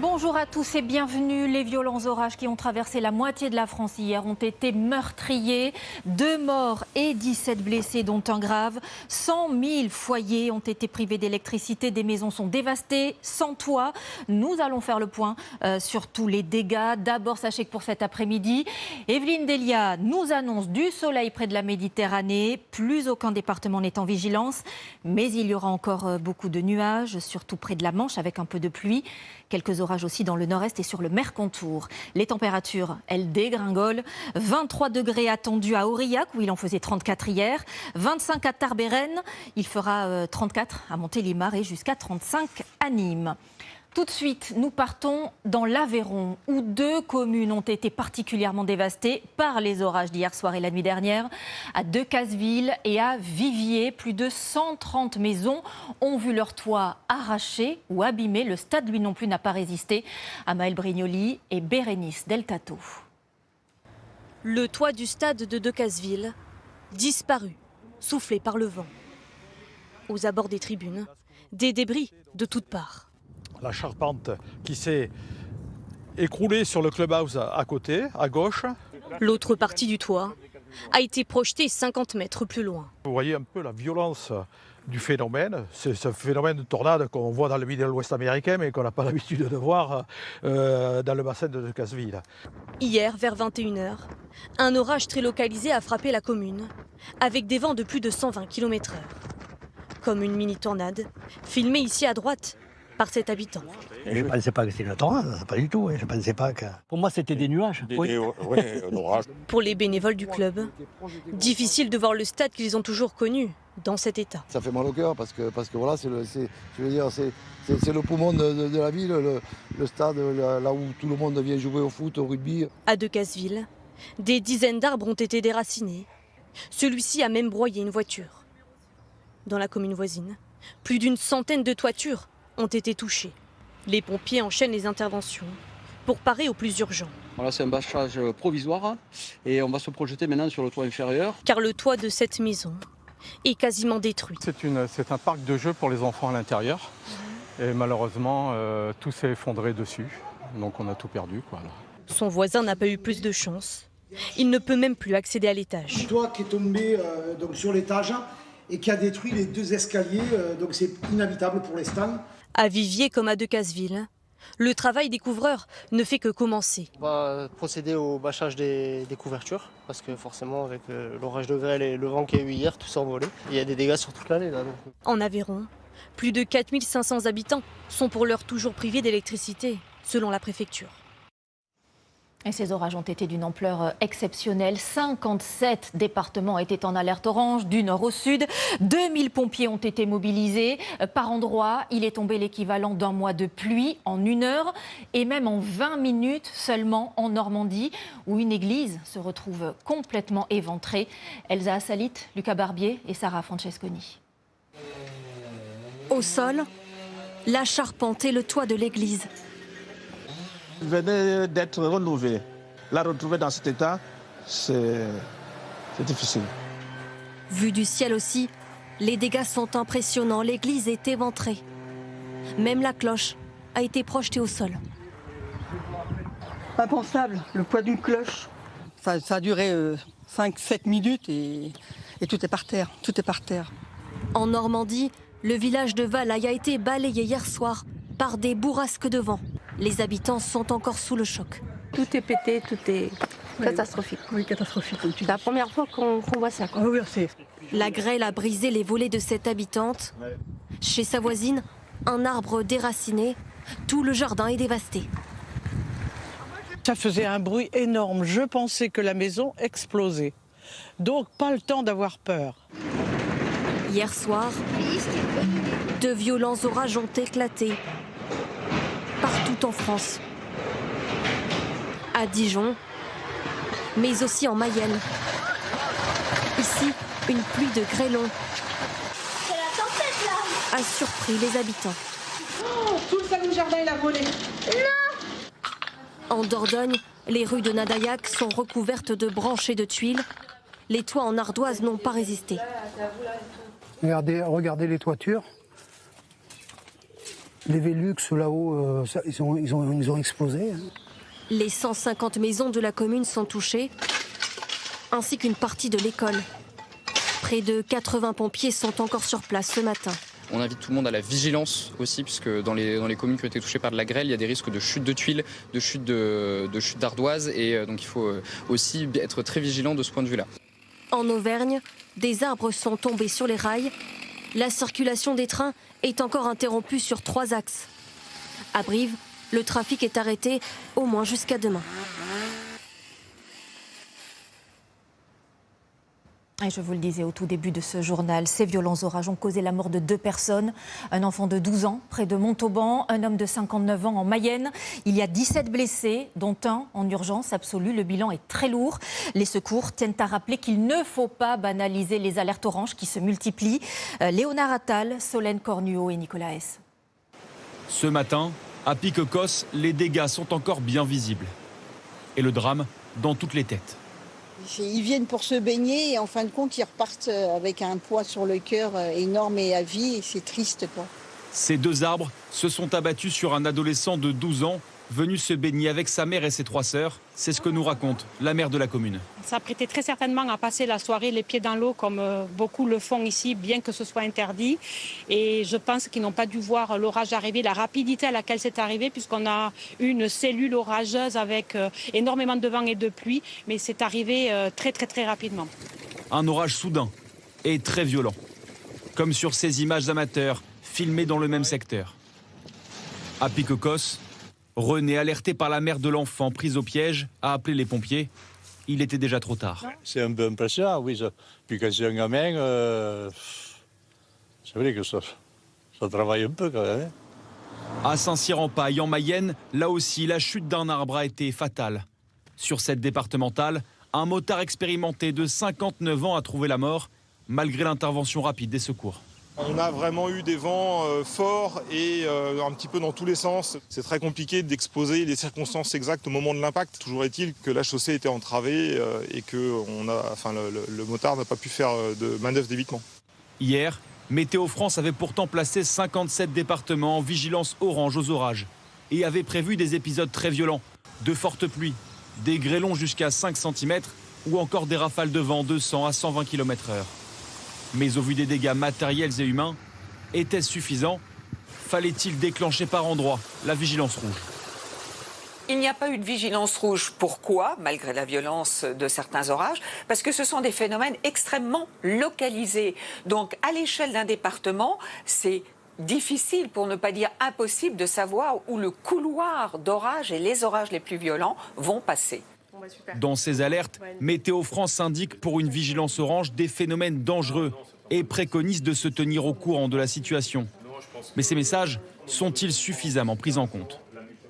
Bonjour à tous et bienvenue. Les violents orages qui ont traversé la moitié de la France hier ont été meurtriers. 2 morts et 17 blessés, dont un grave. 100 000 foyers ont été privés d'électricité. Des maisons sont dévastées, sans toit. Nous allons faire le point sur tous les dégâts. D'abord, sachez que pour cet après-midi, Evelyne Delia nous annonce du soleil près de la Méditerranée. Plus aucun département n'est en vigilance. Mais il y aura encore beaucoup de nuages, surtout près de la Manche, avec un peu de pluie. Quelques orages aussi dans le nord-est et sur le Mercantour. Les températures, elles dégringolent. 23 degrés attendus à Aurillac, où il en faisait 34 hier. 25 à Tarbes et Rennes. Il fera 34 à Montélimar et jusqu'à 35 à Nîmes. Tout de suite, nous partons dans l'Aveyron, où 2 communes ont été particulièrement dévastées par les orages d'hier soir et la nuit dernière. À Decazeville et à Viviers, plus de 130 maisons ont vu leur toit arraché ou abîmé. Le stade, lui non plus, n'a pas résisté. Amaël Brignoli et Bérénice Deltato. Le toit du stade de Decazeville, disparu, soufflé par le vent. Aux abords des tribunes, des débris de toutes parts. La charpente qui s'est écroulée sur le clubhouse à côté, à gauche. L'autre partie du toit a été projetée 50 mètres plus loin. Vous voyez un peu la violence du phénomène. C'est ce phénomène de tornade qu'on voit dans le Midwest américain, mais qu'on n'a pas l'habitude de voir dans le bassin de Decazeville. Hier, vers 21h, un orage très localisé a frappé la commune, avec des vents de plus de 120 km/h. Comme une mini-tornade, filmée ici à droite par cet habitant. Je ne pensais pas que c'était une tornade, pas du tout. Je pensais pas que... Pour moi, c'était des nuages. Oui, un orage. Pour les bénévoles du club, difficile de voir le stade qu'ils ont toujours connu dans cet état. Ça fait mal au cœur parce que voilà, c'est le poumon de la ville, le stade là où tout le monde vient jouer au foot, au rugby. À Decazeville, des dizaines d'arbres ont été déracinés. Celui-ci a même broyé une voiture. Dans la commune voisine, plus d'une centaine de toitures ont été touchés. Les pompiers enchaînent les interventions pour parer au plus urgent. Voilà, c'est un bâchage provisoire et on va se projeter maintenant sur le toit inférieur. Car le toit de cette maison est quasiment détruit. C'est un parc de jeux pour les enfants à l'intérieur. Et malheureusement, tout s'est effondré dessus. Donc on a tout perdu, quoi. Son voisin n'a pas eu plus de chance. Il ne peut même plus accéder à l'étage. Un toit qui est tombé donc sur l'étage et qui a détruit les 2 escaliers, donc c'est inhabitable pour l'instant. À Viviers comme à Decazeville, le travail des couvreurs ne fait que commencer. On va procéder au bâchage des couvertures, parce que forcément avec l'orage de grêle et le vent qu'il y a eu hier, tout s'est envolé. Il y a des dégâts sur toute l'année là. En Aveyron, plus de 4500 habitants sont pour l'heure toujours privés d'électricité, selon la préfecture. Et ces orages ont été d'une ampleur exceptionnelle. 57 départements étaient en alerte orange, du nord au sud. 2000 pompiers ont été mobilisés. Par endroits, il est tombé l'équivalent d'un mois de pluie en 1 heure et même en 20 minutes seulement en Normandie, où une église se retrouve complètement éventrée. Elsa Assalit, Lucas Barbier et Sarah Francesconi. Au sol, la charpente et le toit de l'église. Venait d'être renouvelé. La retrouver dans cet état, c'est difficile. Vu du ciel aussi, les dégâts sont impressionnants. L'église est éventrée. Même la cloche a été projetée au sol. Impensable, le poids d'une cloche. Ça a duré 5-7 minutes et tout est par terre. Tout est par terre. En Normandie, le village de Valaille a été balayé hier soir par des bourrasques de vent. Les habitants sont encore sous le choc. Tout est pété, tout est catastrophique. Oui, catastrophique. C'est la première fois qu'on voit ça. Oui, la grêle a brisé les volets de cette habitante. Chez sa voisine, un arbre déraciné. Tout le jardin est dévasté. Ça faisait un bruit énorme. Je pensais que la maison explosait. Donc, pas le temps d'avoir peur. Hier soir, de violents orages ont éclaté partout en France. À Dijon, mais aussi en Mayenne. Ici, une pluie de grêlons c'est la tempête là a surpris les habitants. Oh, tout le salon jardin il a volé. En Dordogne, les rues de Nadaillac sont recouvertes de branches et de tuiles. Les toits en ardoise n'ont pas résisté. Regardez les toitures. Les Velux là-haut, ils ont explosé. Hein. Les 150 maisons de la commune sont touchées, ainsi qu'une partie de l'école. Près de 80 pompiers sont encore sur place ce matin. On invite tout le monde à la vigilance aussi, puisque dans les communes qui ont été touchées par de la grêle, il y a des risques de chute de tuiles, de chute d'ardoises, et donc il faut aussi être très vigilant de ce point de vue-là. En Auvergne, des arbres sont tombés sur les rails. La circulation des trains est encore interrompue sur 3 axes. À Brive, le trafic est arrêté au moins jusqu'à demain. Et je vous le disais au tout début de ce journal, ces violents orages ont causé la mort de 2 personnes. Un enfant de 12 ans près de Montauban, un homme de 59 ans en Mayenne. Il y a 17 blessés, dont un en urgence absolue. Le bilan est très lourd. Les secours tiennent à rappeler qu'il ne faut pas banaliser les alertes oranges qui se multiplient. Léonard Attal, Solène Cornuau et Nicolas Hess. Ce matin, à Piquecos, les dégâts sont encore bien visibles. Et le drame dans toutes les têtes. Ils viennent pour se baigner et en fin de compte, ils repartent avec un poids sur le cœur énorme et à vie. Et c'est triste, quoi. Ces 2 arbres se sont abattus sur un adolescent de 12 ans venu se baigner avec sa mère et ses 3 sœurs. C'est ce que nous raconte la maire de la commune. Ça prêtait très certainement à passer la soirée les pieds dans l'eau comme beaucoup le font ici, bien que ce soit interdit. Et je pense qu'ils n'ont pas dû voir l'orage arriver, la rapidité à laquelle c'est arrivé, puisqu'on a une cellule orageuse avec énormément de vent et de pluie, mais c'est arrivé très rapidement. Un orage soudain et très violent, comme sur ces images amateurs filmées dans le même secteur. À Piquecos, René, alerté par la mère de l'enfant prise au piège, a appelé les pompiers. Il était déjà trop tard. C'est un peu impressionnant, oui. Puis quand c'est un gamin, c'est vrai que ça travaille un peu quand même. À Saint-Cyr-en-Paille, en Mayenne, là aussi, la chute d'un arbre a été fatale. Sur cette départementale, un motard expérimenté de 59 ans a trouvé la mort, malgré l'intervention rapide des secours. On a vraiment eu des vents forts et un petit peu dans tous les sens. C'est très compliqué d'exposer les circonstances exactes au moment de l'impact. Toujours est-il que la chaussée était entravée et que le motard n'a pas pu faire de manœuvre d'évitement. Hier, Météo France avait pourtant placé 57 départements en vigilance orange aux orages et avait prévu des épisodes très violents, de fortes pluies, des grêlons jusqu'à 5 cm ou encore des rafales de vent de 100 à 120 km/h. Mais au vu des dégâts matériels et humains, était-ce suffisant? Fallait-il déclencher par endroits la vigilance rouge? Il n'y a pas eu de vigilance rouge. Pourquoi, malgré la violence de certains orages? Parce que ce sont des phénomènes extrêmement localisés. Donc, à l'échelle d'un département, c'est difficile, pour ne pas dire impossible, de savoir où le couloir d'orage et les orages les plus violents vont passer. Dans ces alertes, Météo France indique pour une vigilance orange des phénomènes dangereux et préconise de se tenir au courant de la situation. Mais ces messages sont-ils suffisamment pris en compte?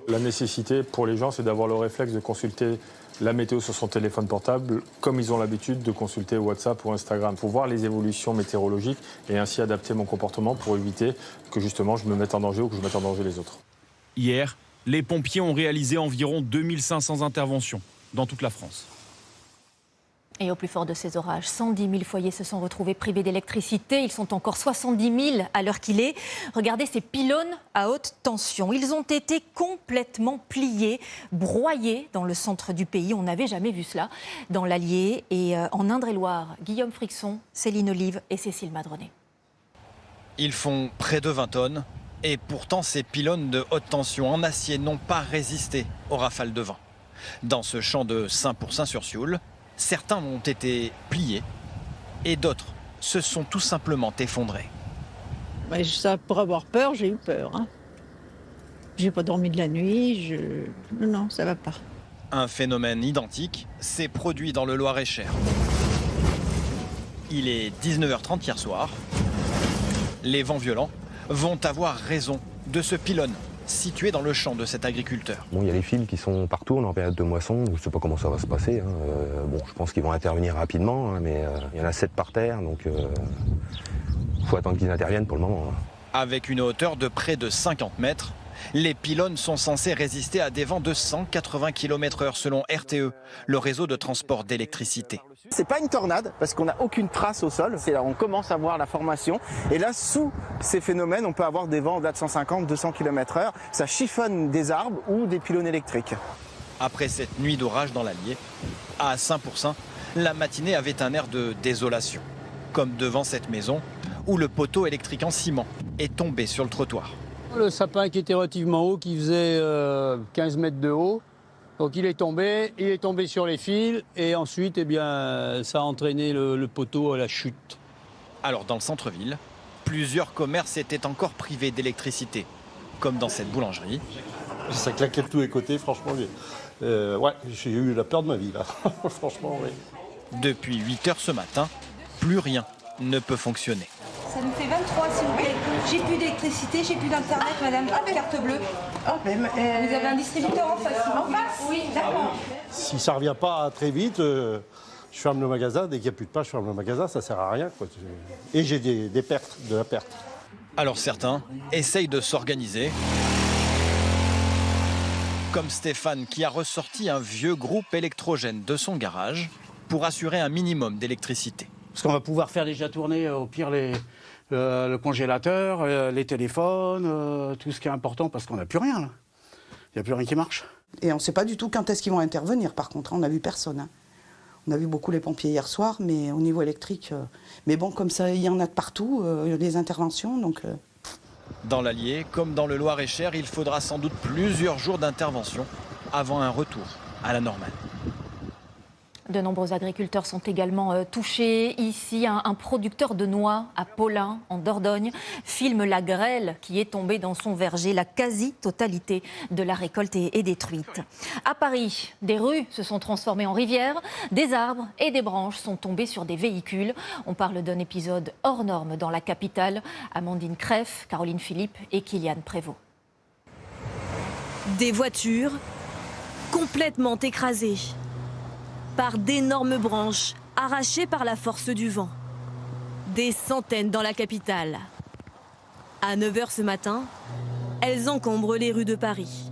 La nécessité pour les gens, c'est d'avoir le réflexe de consulter la météo sur son téléphone portable, comme ils ont l'habitude de consulter WhatsApp ou Instagram, pour voir les évolutions météorologiques et ainsi adapter mon comportement pour éviter que justement je me mette en danger ou que je mette en danger les autres. Hier, les pompiers ont réalisé environ 2500 interventions dans toute la France. Et au plus fort de ces orages, 110 000 foyers se sont retrouvés privés d'électricité. Ils sont encore 70 000 à l'heure qu'il est. Regardez ces pylônes à haute tension. Ils ont été complètement pliés, broyés dans le centre du pays. On n'avait jamais vu cela dans l'Allier et en Indre-et-Loire. Guillaume Frixon, Céline Olive et Cécile Madronet. Ils font près de 20 tonnes et pourtant ces pylônes de haute tension en acier n'ont pas résisté aux rafales de vent. Dans ce champ de Saint-Pourçain-sur-Sioule, certains ont été pliés et d'autres se sont tout simplement effondrés. Ça, pour avoir peur, j'ai eu peur. J'ai pas dormi de la nuit, non, ça va pas. Un phénomène identique s'est produit dans le Loir-et-Cher. Il est 19h30 hier soir. Les vents violents vont avoir raison de ce pylône situé dans le champ de cet agriculteur. Bon, il y a les fils qui sont partout, on est en période de moisson, je ne sais pas comment ça va se passer. Je pense qu'ils vont intervenir rapidement, mais il y en a 7 par terre, donc il faut attendre qu'ils interviennent pour le moment. Avec une hauteur de près de 50 mètres, Les pylônes sont censés résister à des vents de 180 km/h selon RTE, le réseau de transport d'électricité. C'est pas une tornade parce qu'on n'a aucune trace au sol. C'est là on commence à voir la formation. Et là, sous ces phénomènes, on peut avoir des vents au-delà de 150-200 km/h. Ça chiffonne des arbres ou des pylônes électriques. Après cette nuit d'orage dans l'Allier, à Saint-Pourçain, la matinée avait un air de désolation. Comme devant cette maison où le poteau électrique en ciment est tombé sur le trottoir. Le sapin qui était relativement haut, qui faisait 15 mètres de haut, donc il est tombé sur les fils et ensuite ça a entraîné le poteau à la chute. Alors dans le centre-ville, plusieurs commerces étaient encore privés d'électricité, comme dans cette boulangerie. Ça claquait de tous les côtés, franchement. J'ai eu la peur de ma vie là, franchement oui. Depuis 8 h ce matin, plus rien ne peut fonctionner. Ça nous fait 23 s'il vous plaît. J'ai plus d'électricité, j'ai plus d'internet, madame, carte bleue. Vous avez un distributeur en face. En face? Oui, d'accord. Si ça ne revient pas très vite, je ferme le magasin. Dès qu'il n'y a plus de pain, je ferme le magasin, ça ne sert à rien, quoi. Et j'ai des pertes, de la perte. Alors certains essayent de s'organiser. Comme Stéphane qui a ressorti un vieux groupe électrogène de son garage pour assurer un minimum d'électricité. Parce qu'on va pouvoir faire déjà tourner au pire le congélateur, les téléphones, tout ce qui est important parce qu'on n'a plus rien là. Il n'y a plus rien qui marche. Et on ne sait pas du tout quand est-ce qu'ils vont intervenir par contre, on n'a vu personne. On a vu beaucoup les pompiers hier soir, mais au niveau électrique, mais bon comme ça il y en a de partout, les interventions donc... Dans l'Allier, comme dans le Loir-et-Cher, il faudra sans doute plusieurs jours d'intervention avant un retour à la normale. De nombreux agriculteurs sont également touchés. Ici, un producteur de noix à Paulin, en Dordogne, filme la grêle qui est tombée dans son verger. La quasi-totalité de la récolte est détruite. À Paris, des rues se sont transformées en rivières. Des arbres et des branches sont tombés sur des véhicules. On parle d'un épisode hors norme dans la capitale. Amandine Crève, Caroline Philippe et Kylian Prévost. Des voitures complètement écrasées par d'énormes branches arrachées par la force du vent. Des centaines dans la capitale. À 9 h ce matin, elles encombrent les rues de Paris.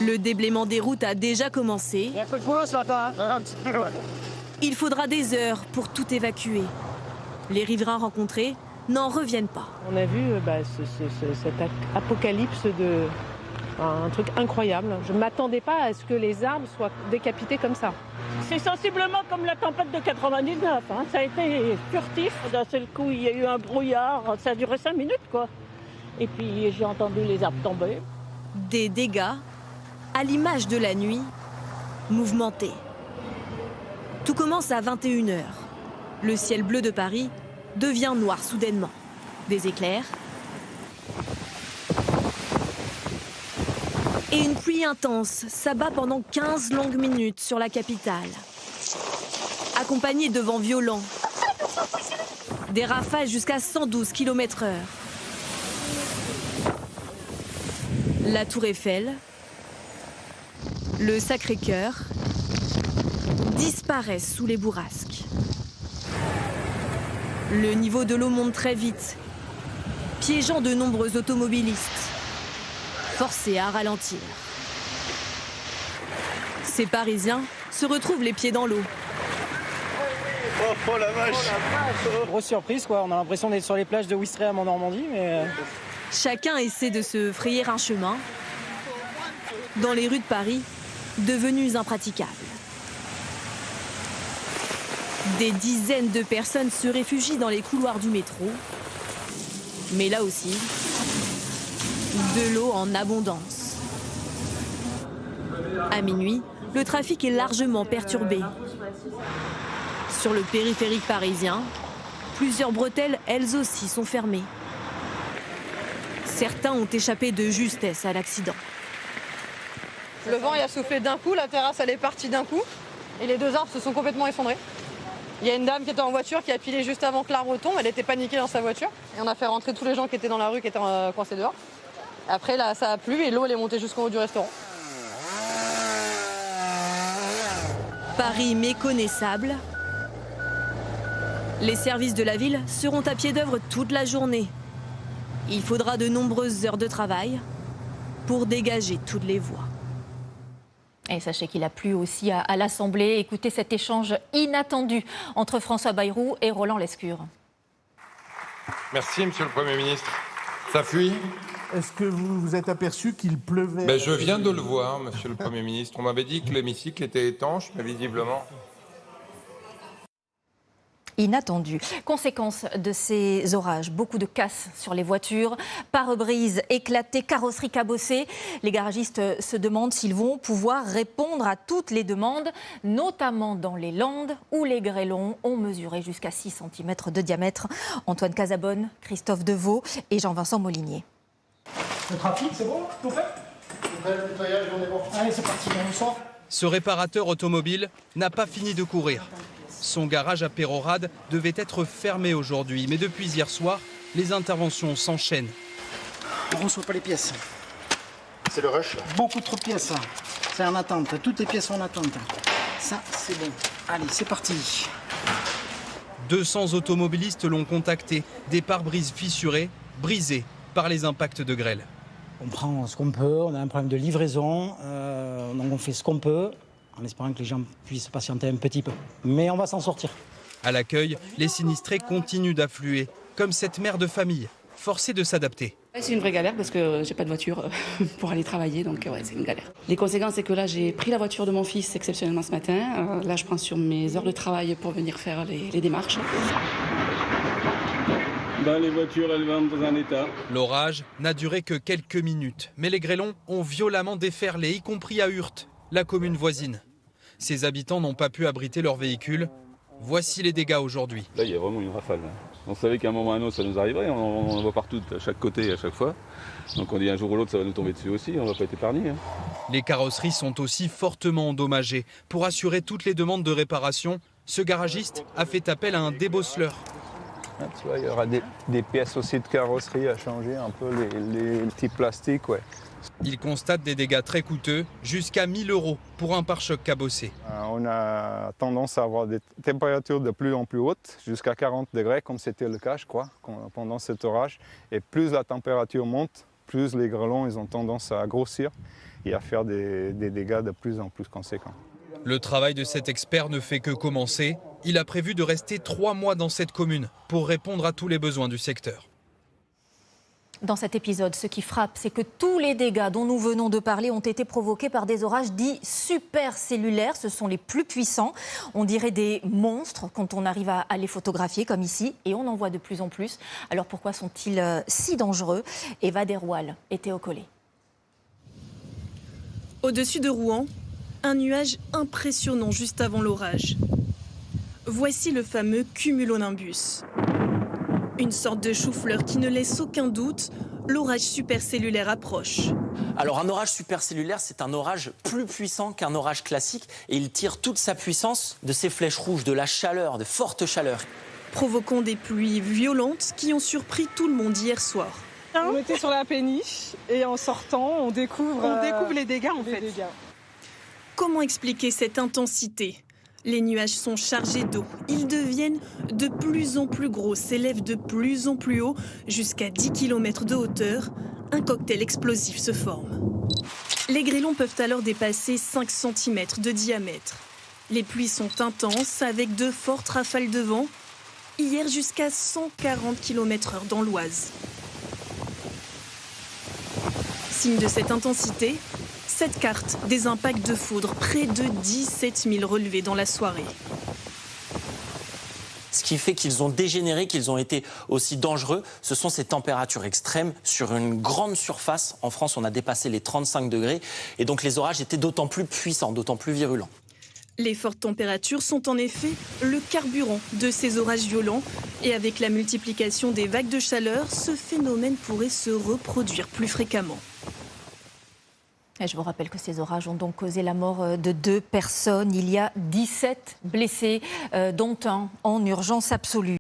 Le déblaiement des routes a déjà commencé. Il faudra des heures pour tout évacuer. Les riverains rencontrés n'en reviennent pas. On a vu cet apocalypse de... Un truc incroyable. Je ne m'attendais pas à ce que les arbres soient décapités comme ça. C'est sensiblement comme la tempête de 99. Hein. Ça a été furtif. D'un seul coup, il y a eu un brouillard. Ça a duré 5 minutes, quoi. Et puis, j'ai entendu les arbres tomber. Des dégâts, à l'image de la nuit, mouvementés. Tout commence à 21 h. Le ciel bleu de Paris devient noir soudainement. Des éclairs. Et une pluie intense s'abat pendant 15 longues minutes sur la capitale. Accompagnée de vents violents. Des rafales jusqu'à 112 km/h. La Tour Eiffel, le Sacré-Cœur disparaissent sous les bourrasques. Le niveau de l'eau monte très vite, piégeant de nombreux automobilistes. Forcés à ralentir. Ces Parisiens se retrouvent les pieds dans l'eau. Oh la vache! Grosse surprise quoi, on a l'impression d'être sur les plages de Ouistreham en Normandie, mais... Chacun essaie de se frayer un chemin dans les rues de Paris, devenues impraticables. Des dizaines de personnes se réfugient dans les couloirs du métro, mais là aussi... de l'eau en abondance. À minuit, le trafic est largement perturbé. Sur le périphérique parisien, plusieurs bretelles, elles aussi, sont fermées. Certains ont échappé de justesse à l'accident. Le vent il a soufflé d'un coup, la terrasse elle est partie d'un coup, et les deux arbres se sont complètement effondrés. Il y a une dame qui était en voiture qui a pilé juste avant que l'arbre tombe, elle était paniquée dans sa voiture. Et on a fait rentrer tous les gens qui étaient dans la rue, qui étaient coincés dehors. Après, là, ça a plu et l'eau, elle est montée jusqu'en haut du restaurant. Paris méconnaissable. Les services de la ville seront à pied d'œuvre toute la journée. Il faudra de nombreuses heures de travail pour dégager toutes les voies. Et sachez qu'il a plu aussi à l'Assemblée. Écoutez cet échange inattendu entre François Bayrou et Roland Lescure. Merci, Monsieur le Premier ministre. Ça fuit ? Est-ce que vous vous êtes aperçu qu'il pleuvait ? Je viens de le voir, Monsieur le Premier ministre. On m'avait dit que l'hémicycle était étanche, mais visiblement... Inattendu. Conséquence de ces orages, beaucoup de casses sur les voitures, pare-brise éclatés, carrosserie cabossée. Les garagistes se demandent s'ils vont pouvoir répondre à toutes les demandes, notamment dans les Landes où les grêlons ont mesuré jusqu'à 6 cm de diamètre. Antoine Casabonne, Christophe Deveau et Jean-Vincent Molinier. Le trafic, c'est bon, tout fait ? Le nettoyage, on est bon. Allez, c'est parti, on sort. Ce réparateur automobile n'a pas fini de courir. Son garage à Pérorade devait être fermé aujourd'hui, mais depuis hier soir, les interventions s'enchaînent. On ne reçoit pas les pièces. C'est le rush. Beaucoup trop de pièces. C'est en attente. Toutes les pièces sont en attente. Ça, c'est bon. Allez, c'est parti. 200 automobilistes l'ont contacté. Des pare-brises fissurés, brisés par les impacts de grêle. On prend ce qu'on peut. On a un problème de livraison. Donc on fait ce qu'on peut, en espérant que les gens puissent patienter un petit peu. Mais on va s'en sortir. À l'accueil, les sinistrés continuent d'affluer, comme cette mère de famille, forcée de s'adapter. C'est une vraie galère parce que j'ai pas de voiture pour aller travailler, donc ouais, c'est une galère. Les conséquences, c'est que là, j'ai pris la voiture de mon fils exceptionnellement ce matin. Là, je prends sur mes heures de travail pour venir faire les démarches. Les voitures, elles vont dans un état. L'orage n'a duré que quelques minutes, mais les grêlons ont violemment déferlé, y compris à Hurth, la commune voisine. Ses habitants n'ont pas pu abriter leurs véhicules. Voici les dégâts aujourd'hui. Là, il y a vraiment une rafale. On savait qu'à un moment ou à un autre, ça nous arriverait. On en voit partout, à chaque côté, à chaque fois. Donc on dit un jour ou l'autre, ça va nous tomber dessus aussi. On ne va pas être épargnés. Les carrosseries sont aussi fortement endommagées. Pour assurer toutes les demandes de réparation, ce garagiste a fait appel à un débosseleur. Ah, tu vois, il y aura des pièces aussi de carrosserie à changer, un peu les petits plastiques, ouais. Il constate des dégâts très coûteux, jusqu'à 1 000 € pour un pare-choc cabossé. On a tendance à avoir des températures de plus en plus hautes, jusqu'à 40 degrés, comme c'était le cas, je crois, pendant cet orage. Et plus la température monte, plus les grêlons ils ont tendance à grossir et à faire des dégâts de plus en plus conséquents. Le travail de cet expert ne fait que commencer. Il a prévu de rester 3 mois dans cette commune pour répondre à tous les besoins du secteur. Dans cet épisode, ce qui frappe, c'est que tous les dégâts dont nous venons de parler ont été provoqués par des orages dits supercellulaires. Ce sont les plus puissants. On dirait des monstres quand on arrive à les photographier, comme ici, et on en voit de plus en plus. Alors pourquoi sont-ils si dangereux ? Eva Deroual et Théo Collet. Au-dessus de Rouen, un nuage impressionnant juste avant l'orage. Voici le fameux cumulonimbus. Une sorte de chou-fleur qui ne laisse aucun doute, l'orage supercellulaire approche. Alors un orage supercellulaire, c'est un orage plus puissant qu'un orage classique et il tire toute sa puissance de ces flèches rouges, de la chaleur, de fortes chaleurs. Provoquant des pluies violentes qui ont surpris tout le monde hier soir. On était sur la péniche et en sortant, on découvre les dégâts en fait. Comment expliquer cette intensité ? Les nuages sont chargés d'eau. Ils deviennent de plus en plus gros, s'élèvent de plus en plus haut, jusqu'à 10 km de hauteur. Un cocktail explosif se forme. Les grêlons peuvent alors dépasser 5 cm de diamètre. Les pluies sont intenses, avec de fortes rafales de vent. Hier, jusqu'à 140 km/h dans l'Oise. Signe de cette intensité, cette carte des impacts de foudre, près de 17 000 relevés dans la soirée. Ce qui fait qu'ils ont dégénéré, qu'ils ont été aussi dangereux, ce sont ces températures extrêmes sur une grande surface. En France, on a dépassé les 35 degrés et donc les orages étaient d'autant plus puissants, d'autant plus virulents. Les fortes températures sont en effet le carburant de ces orages violents. Et avec la multiplication des vagues de chaleur, ce phénomène pourrait se reproduire plus fréquemment. Et je vous rappelle que ces orages ont donc causé la mort de 2 personnes. Il y a 17 blessés, dont un en urgence absolue.